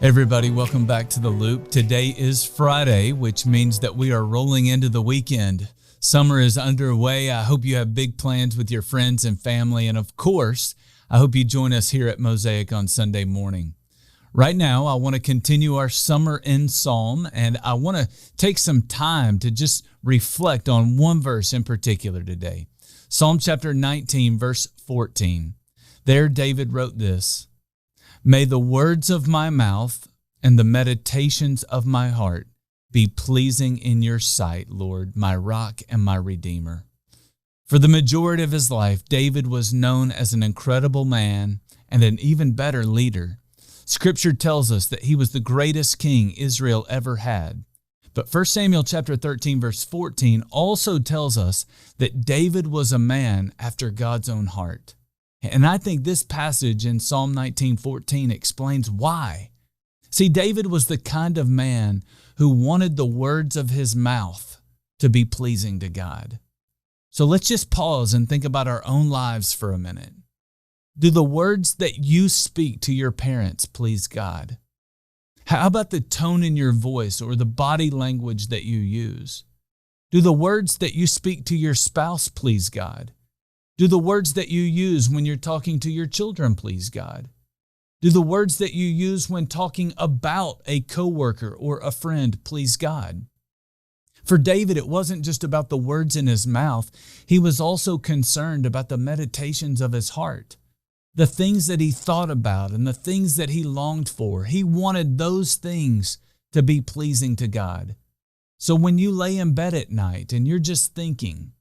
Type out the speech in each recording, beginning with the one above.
Everybody, welcome back to The Loop. Today is Friday, which means that we are rolling into the weekend. Summer is underway. I hope you have big plans with your friends and family. And of course, I hope you join us here at Mosaic on Sunday morning. Right now, I want to continue our summer in Psalm, and I want to take some time to just reflect on one verse in particular today. Psalm chapter 19, verse 14. There, David wrote this: "May the words of my mouth and the meditations of my heart be pleasing in your sight, Lord, my rock and my redeemer." For the majority of his life, David was known as an incredible man and an even better leader. Scripture tells us that he was the greatest king Israel ever had. But 1 Samuel chapter 13, verse 14 also tells us that David was a man after God's own heart. And I think this passage in Psalm 19:14 explains why. See, David was the kind of man who wanted the words of his mouth to be pleasing to God. So let's just pause and think about our own lives for a minute. Do the words that you speak to your parents please God? How about the tone in your voice or the body language that you use? Do the words that you speak to your spouse please God? Do the words that you use when you're talking to your children please God? Do the words that you use when talking about a coworker or a friend please God? For David, it wasn't just about the words in his mouth. He was also concerned about the meditations of his heart, the things that he thought about and the things that he longed for. He wanted those things to be pleasing to God. So when you lay in bed at night and you're just thinking,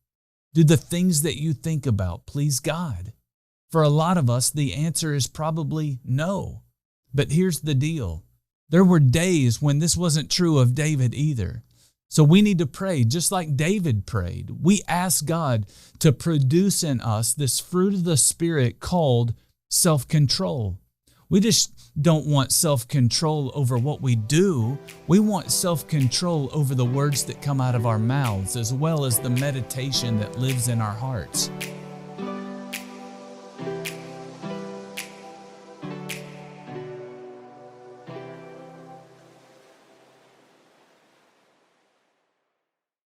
do the things that you think about please God? For a lot of us, the answer is probably no. But here's the deal. There were days when this wasn't true of David either. So we need to pray just like David prayed. We ask God to produce in us this fruit of the Spirit called self-control. We just don't want self-control over what we do. We want self-control over the words that come out of our mouths, as well as the meditation that lives in our hearts.